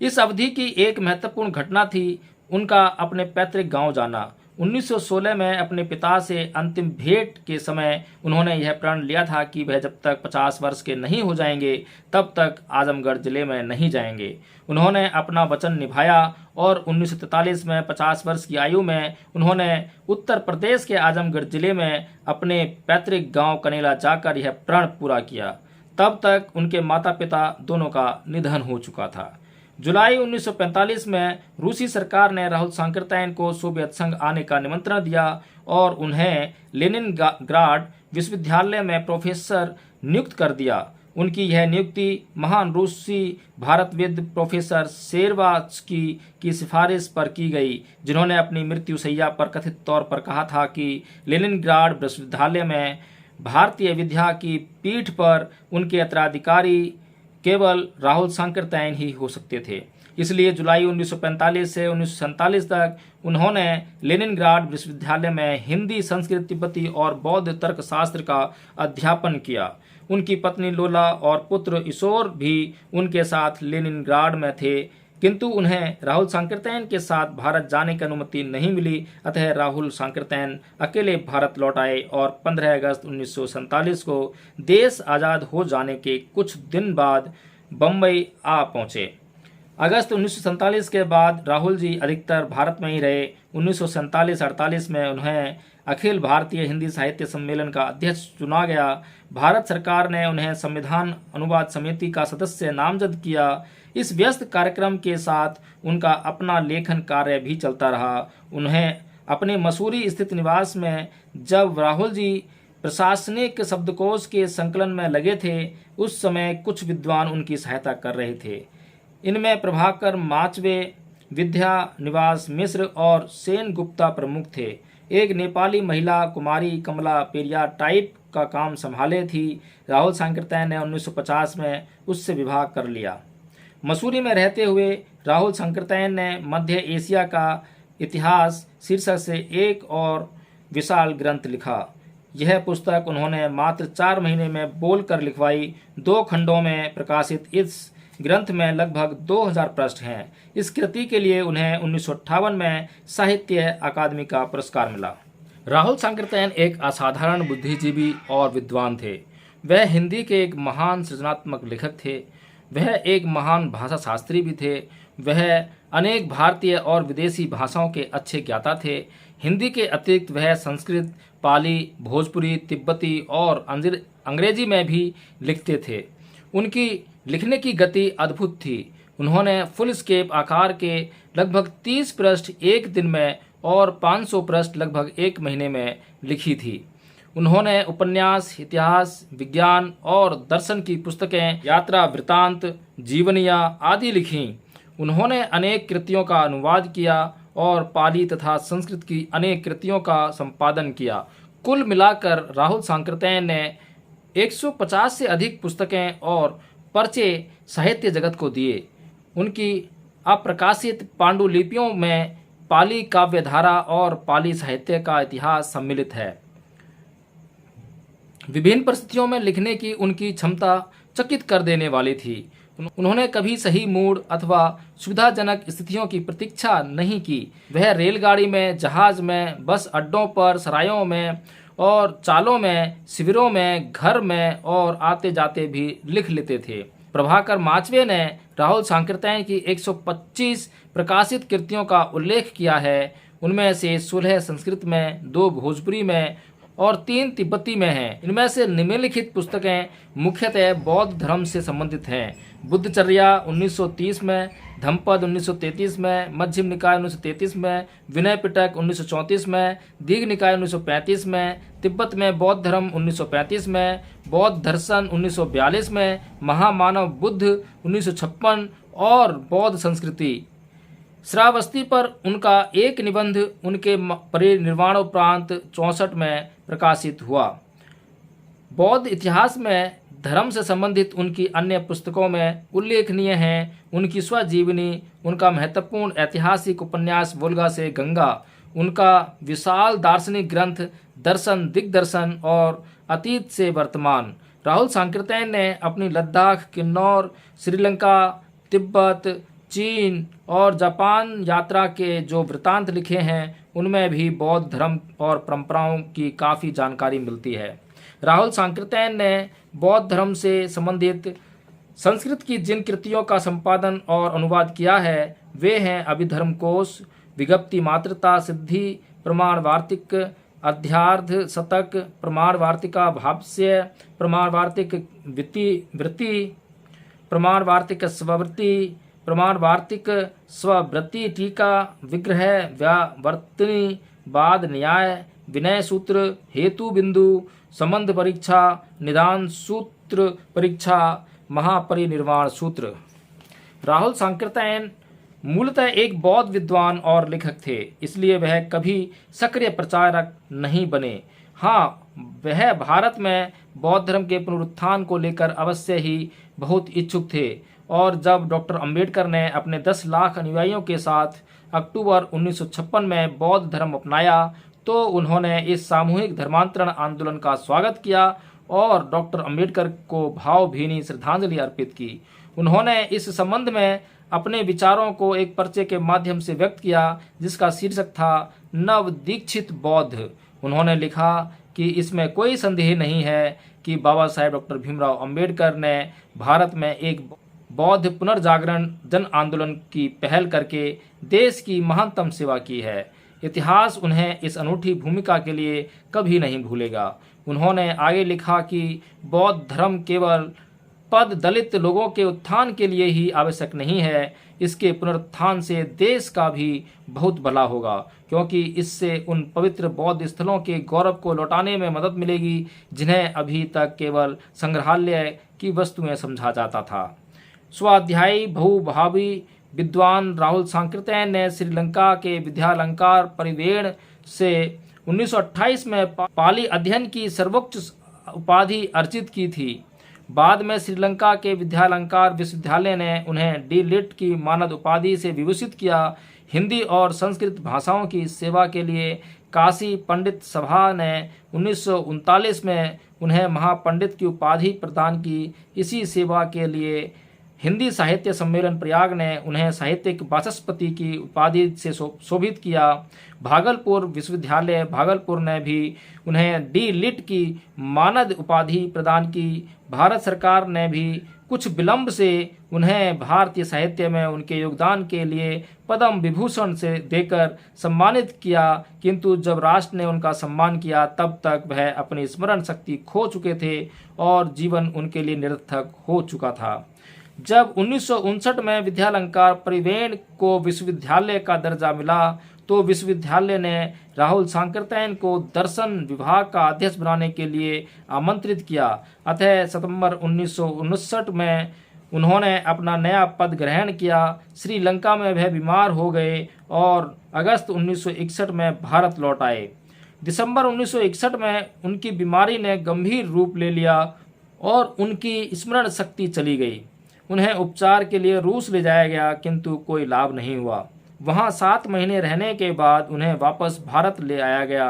इस अवधि की एक महत्वपूर्ण घटना थी उनका अपने पैतृक गांव जाना। 1916 में अपने पिता से अंतिम भेंट के समय उन्होंने यह प्रण लिया था कि वह जब तक 50 वर्ष के नहीं हो जाएंगे तब तक आजमगढ़ जिले में नहीं जाएंगे। उन्होंने अपना वचन निभाया और 1943 में 50 वर्ष की आयु में उन्होंने उत्तर प्रदेश के आजमगढ़ जिले में अपने पैतृक गांव कनेला जाकर यह प्रण पूरा किया। तब तक उनके माता पिता दोनों का निधन हो चुका था। जुलाई 1945 में रूसी सरकार ने राहुल सांकृत्यायन को सोवियत संघ आने का निमंत्रण दिया और उन्हें लेनिनग्राड विश्वविद्यालय में प्रोफेसर नियुक्त कर दिया। उनकी यह नियुक्ति महान रूसी भारतविद प्रोफेसर शेरबात्स्की की सिफारिश पर की गई, जिन्होंने अपनी मृत्युशैया पर कथित तौर पर कहा था कि लेनिनग्राड विश्वविद्यालय में भारतीय विद्या की पीठ पर उनके उत्तराधिकारी केवल राहुल सांकृत्यायन ही हो सकते थे। इसलिए जुलाई 1945 से 1947 तक उन्होंने लेनिनग्राड विश्वविद्यालय में हिंदी, संस्कृत, तिब्बती और बौद्ध तर्कशास्त्र का अध्यापन किया। उनकी पत्नी लोला और पुत्र ईशोर भी उनके साथ लेनिनग्राड में थे, किंतु उन्हें राहुल सांकृत्यायन के साथ भारत जाने की अनुमति नहीं मिली। अतः राहुल सांकृत्यायन अकेले भारत लौट आए और 15 अगस्त 1947 को देश आज़ाद हो जाने के कुछ दिन बाद बम्बई आ पहुंचे। अगस्त 1947 के बाद राहुल जी अधिकतर भारत में ही रहे। 1947-48 में उन्हें अखिल भारतीय हिंदी साहित्य सम्मेलन का अध्यक्ष चुना गया। भारत सरकार ने उन्हें संविधान अनुवाद समिति का सदस्य नामजद किया। इस व्यस्त कार्यक्रम के साथ उनका अपना लेखन कार्य भी चलता रहा। उन्हें अपने मसूरी स्थित निवास में जब राहुल जी प्रशासनिक शब्दकोश के संकलन में लगे थे, उस समय कुछ विद्वान उनकी सहायता कर रहे थे। इनमें प्रभाकर माचवे, विद्या निवास मिश्र और सेन गुप्ता प्रमुख थे। एक नेपाली महिला कुमारी कमला पेरिया टाइप का काम संभाले थी। राहुल सांकृत्यायन ने 1950 में उससे विवाह कर लिया। मसूरी में रहते हुए राहुल सांकृत्यायन ने मध्य एशिया का इतिहास शीर्षक से एक और विशाल ग्रंथ लिखा। यह पुस्तक उन्होंने मात्र 4 महीने में बोलकर लिखवाई। 2 खंडों में प्रकाशित इस ग्रंथ में लगभग 2000 पृष्ठ हैं। इस कृति के लिए उन्हें 1958 में साहित्य अकादमी का पुरस्कार मिला। राहुल सांकृत्यायन एक असाधारण बुद्धिजीवी और विद्वान थे। वह हिंदी के एक महान सृजनात्मक लेखक थे। वह एक महान भाषा शास्त्री भी थे। वह अनेक भारतीय और विदेशी भाषाओं के अच्छे ज्ञाता थे। हिंदी के अतिरिक्त वह संस्कृत, पाली, भोजपुरी, तिब्बती और अंग्रेजी में भी लिखते थे। उनकी लिखने की गति अद्भुत थी। उन्होंने फुल स्केप आकार के लगभग 30 पृष्ठ एक दिन में और 500 पृष्ठ लगभग 1 महीने में लिखी थी। उन्होंने उपन्यास, इतिहास, विज्ञान और दर्शन की पुस्तकें, यात्रा वृत्तांत, जीवनियाँ आदि लिखीं। उन्होंने अनेक कृतियों का अनुवाद किया और पाली तथा संस्कृत की अनेक कृतियों का संपादन किया। कुल मिलाकर राहुल सांकृत्यायन ने 150 से अधिक पुस्तकें और पर्चे साहित्य जगत को दिए। उनकी अप्रकाशित पांडुलिपियों में पाली काव्यधारा और पाली साहित्य का इतिहास सम्मिलित है। विभिन्न परिस्थितियों में लिखने की उनकी क्षमता चकित कर देने वाली थी। उन्होंने कभी सही मूड अथवा सुविधाजनक स्थितियों की प्रतीक्षा नहीं की। वह रेलगाड़ी में, जहाज में, बस अड्डों पर, सरायों में और चालों में, शिविरों में, घर में और आते जाते भी लिख लेते थे। प्रभाकर माचवे ने राहुल सांकृत्यायन की 125 प्रकाशित कृतियों का उल्लेख किया है। उनमें से 16 संस्कृत में, 2 भोजपुरी में और 3 तिब्बती में हैं। इनमें से निम्नलिखित पुस्तकें मुख्यतः बौद्ध धर्म से संबंधित हैं। बुद्धचर्या 1930 में, धम्पद 1933 में, मध्यम निकाय 1933 में, विनय पिटक 1934 में, दीघ निकाय 1935 में, तिब्बत में बौद्ध धर्म 1935 में, बौद्ध दर्शन 1942 में, महामानव बुद्ध 1956 और बौद्ध संस्कृति। श्रावस्ती पर उनका एक निबंध उनके परिनिर्वाणोपरांत 64 में प्रकाशित हुआ। बौद्ध इतिहास में धर्म से संबंधित उनकी अन्य पुस्तकों में उल्लेखनीय हैं उनकी स्वजीवनी, उनका महत्वपूर्ण ऐतिहासिक उपन्यास वोल्गा से गंगा, उनका विशाल दार्शनिक ग्रंथ दर्शन दिग्दर्शन और अतीत से वर्तमान। राहुल सांकृत्यायन ने अपनी लद्दाख, किन्नौर, श्रीलंका, तिब्बत, चीन और जापान यात्रा के जो वृत्तांत लिखे हैं उनमें भी बौद्ध धर्म और परंपराओं की काफ़ी जानकारी मिलती है। राहुल सांकृत्यायन ने बौद्ध धर्म से संबंधित संस्कृत की जिन कृतियों का संपादन और अनुवाद किया है वे हैं अभिधर्म कोश, विज्ञप्ति मात्रता सिद्धि, प्रमाण वार्तिक, अध्यार्थ शतक, प्रमाण वार्तिका भाष्य, प्रमाण वार्तिक वृत्ति, प्रमाण वार्तिक स्ववृत्ति, प्रमाण वार्तिक स्ववृत्ति टीका, विग्रह व्यावर्तनी, बाद न्याय, विनय सूत्र, हेतु बिंदु, संबंध परीक्षा, निदान सूत्र परीक्षा, महापरिनिर्वाण सूत्र। राहुल सांकृत्यायन मूलतः एक बौद्ध विद्वान और लेखक थे, इसलिए वह कभी सक्रिय प्रचारक नहीं बने। हाँ, वह भारत में बौद्ध धर्म के पुनरुत्थान को लेकर अवश्य ही बहुत इच्छुक थे और जब डॉक्टर अंबेडकर ने अपने 10 लाख अनुयायियों के साथ अक्टूबर 1956 में बौद्ध धर्म अपनाया तो उन्होंने इस सामूहिक धर्मांतरण आंदोलन का स्वागत किया और डॉक्टर अंबेडकर को भावभीनी श्रद्धांजलि अर्पित की। उन्होंने इस संबंध में अपने विचारों को एक पर्चे के माध्यम से व्यक्त किया जिसका शीर्षक था नव दीक्षित बौद्ध। उन्होंने लिखा कि इसमें कोई संदेह नहीं है कि बाबा साहेब डॉक्टर भीमराव अंबेडकर ने भारत में एक बौद्ध पुनर्जागरण जन आंदोलन की पहल करके देश की महानतम सेवा की है। इतिहास उन्हें इस अनूठी भूमिका के लिए कभी नहीं भूलेगा। उन्होंने आगे लिखा कि बौद्ध धर्म केवल पद दलित लोगों के उत्थान के लिए ही आवश्यक नहीं है, इसके पुनरुत्थान से देश का भी बहुत भला होगा क्योंकि इससे उन पवित्र बौद्ध स्थलों के गौरव को लौटाने में मदद मिलेगी जिन्हें अभी तक केवल संग्रहालय की वस्तुएं समझा जाता था। स्वाध्यायी बहुभावी विद्वान राहुल सांकृत्यायन ने श्रीलंका के विद्यालंकार परिवेण से 1928 में पाली अध्ययन की सर्वोच्च उपाधि अर्जित की थी। बाद में श्रीलंका के विद्यालंकार विश्वविद्यालय ने उन्हें डी लिट की मानद उपाधि से विभूषित किया। हिंदी और संस्कृत भाषाओं की सेवा के लिए काशी पंडित सभा ने 1939 में उन्हें महापंडित की उपाधि प्रदान की। इसी सेवा के लिए हिंदी साहित्य सम्मेलन प्रयाग ने उन्हें साहित्यिक वाचस्पति की उपाधि से शोभित किया। भागलपुर विश्वविद्यालय भागलपुर ने भी उन्हें डी लिट की मानद उपाधि प्रदान की। भारत सरकार ने भी कुछ विलंब से उन्हें भारतीय साहित्य में उनके योगदान के लिए पद्म विभूषण से देकर सम्मानित किया, किंतु जब राष्ट्र ने उनका सम्मान किया तब तक वह अपनी स्मरण शक्ति खो चुके थे और जीवन उनके लिए निरर्थक हो चुका था। जब 1959 में विद्यालंकार परिवेण को विश्वविद्यालय का दर्जा मिला तो विश्वविद्यालय ने राहुल सांकृत्यायन को दर्शन विभाग का अध्यक्ष बनाने के लिए आमंत्रित किया। अतः सितंबर 1959 में उन्होंने अपना नया पद ग्रहण किया। श्रीलंका में वह बीमार हो गए और अगस्त 1961 में भारत लौट आए। दिसंबर 1961 में उनकी बीमारी ने गंभीर रूप ले लिया और उनकी स्मरण शक्ति चली गई। उन्हें उपचार के लिए रूस ले जाया गया, किंतु कोई लाभ नहीं हुआ। वहां 7 महीने रहने के बाद उन्हें वापस भारत ले आया गया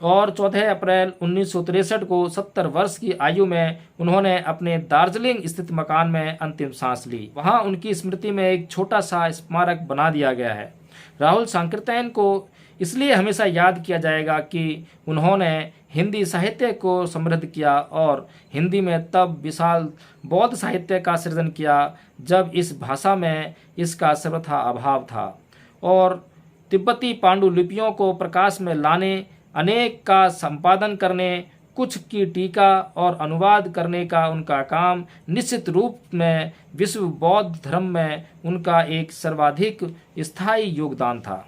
और 14 अप्रैल 1963 को 70 वर्ष की आयु में उन्होंने अपने दार्जिलिंग स्थित मकान में अंतिम सांस ली। वहां उनकी स्मृति में एक छोटा सा स्मारक बना दिया गया है। राहुल सांकृत्यायन को इसलिए हमेशा याद किया जाएगा कि उन्होंने हिंदी साहित्य को समृद्ध किया और हिंदी में तब विशाल बौद्ध साहित्य का सृजन किया जब इस भाषा में इसका सर्वथा अभाव था, और तिब्बती पांडुलिपियों को प्रकाश में लाने, अनेक का संपादन करने, कुछ की टीका और अनुवाद करने का उनका काम निश्चित रूप में विश्व बौद्ध धर्म में उनका एक सर्वाधिक स्थायी योगदान था।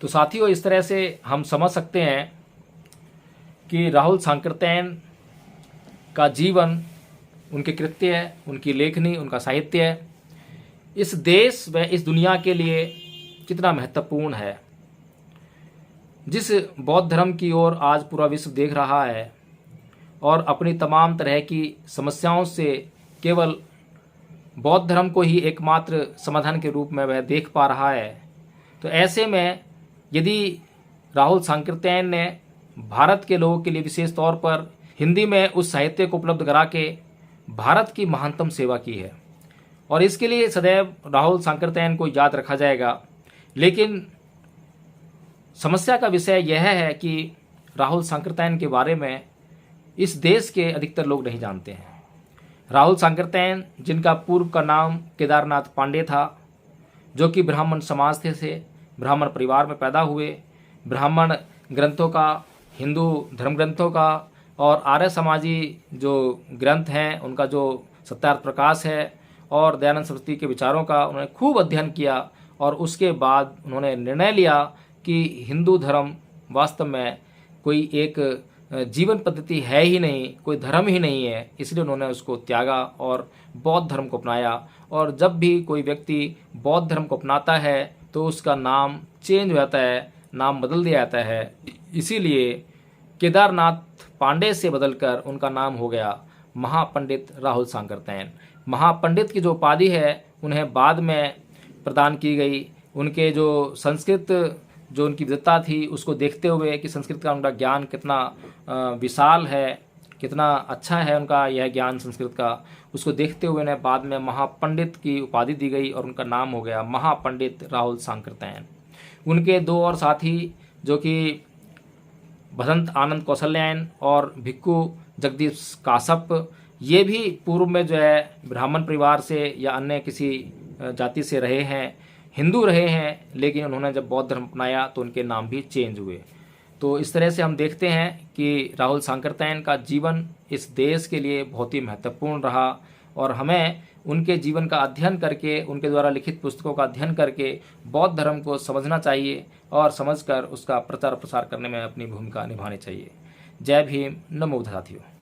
तो साथियों, इस तरह से हम समझ सकते हैं कि राहुल सांकृत्यायन का जीवन, उनके कृत्य, उनकी लेखनी, उनका साहित्य इस देश व इस दुनिया के लिए कितना महत्वपूर्ण है। जिस बौद्ध धर्म की ओर आज पूरा विश्व देख रहा है और अपनी तमाम तरह की समस्याओं से केवल बौद्ध धर्म को ही एकमात्र समाधान के रूप में वह देख पा रहा है, तो ऐसे में यदि राहुल सांकृत्यायन ने भारत के लोगों के लिए विशेष तौर पर हिंदी में उस साहित्य को उपलब्ध करा के भारत की महानतम सेवा की है और इसके लिए सदैव राहुल सांकृत्यायन को याद रखा जाएगा। लेकिन समस्या का विषय यह है कि राहुल सांकृत्यायन के बारे में इस देश के अधिकतर लोग नहीं जानते हैं। राहुल सांकृत्यायन, जिनका पूर्व का नाम केदारनाथ पांडे था, जो कि ब्राह्मण समाज से ब्राह्मण परिवार में पैदा हुए, ब्राह्मण ग्रंथों का, हिंदू धर्म ग्रंथों का और आर्य समाजी जो ग्रंथ हैं उनका जो सत्यार्थ प्रकाश है और दयानंद सरस्वती के विचारों का उन्होंने खूब अध्ययन किया और उसके बाद उन्होंने निर्णय लिया कि हिंदू धर्म वास्तव में कोई एक जीवन पद्धति है ही नहीं, कोई धर्म ही नहीं है, इसलिए उन्होंने उसको त्यागा और बौद्ध धर्म को अपनाया। और जब भी कोई व्यक्ति बौद्ध धर्म को अपनाता है तो उसका नाम चेंज हो जाता है, नाम बदल दिया जाता है। इसीलिए केदारनाथ पांडे से बदलकर उनका नाम हो गया महापंडित राहुल सांकृत्यायन। महापंडित की जो उपाधि है उन्हें बाद में प्रदान की गई। उनके जो संस्कृत जो उनकी विद्वता थी उसको देखते हुए कि संस्कृत का उनका ज्ञान कितना विशाल है, कितना अच्छा है उनका यह ज्ञान संस्कृत का, उसको देखते हुए उन्हें बाद में महापंडित की उपाधि दी गई और उनका नाम हो गया महापंडित राहुल सांकृत्यायन। उनके 2 और साथी जो कि भदंत आनंद कौशल्यायन और भिक्खु जगदीश काश्यप, ये भी पूर्व में जो है ब्राह्मण परिवार से या अन्य किसी जाति से रहे हैं, हिंदू रहे हैं, लेकिन उन्होंने जब बौद्ध धर्म अपनाया तो उनके नाम भी चेंज हुए। तो इस तरह से हम देखते हैं कि राहुल सांकृत्यायन का जीवन इस देश के लिए बहुत ही महत्वपूर्ण रहा और हमें उनके जीवन का अध्ययन करके, उनके द्वारा लिखित पुस्तकों का अध्ययन करके बौद्ध धर्म को समझना चाहिए और समझकर उसका प्रचार प्रसार करने में अपनी भूमिका निभानी चाहिए। जय भीम, नमो बुद्ध साथियों।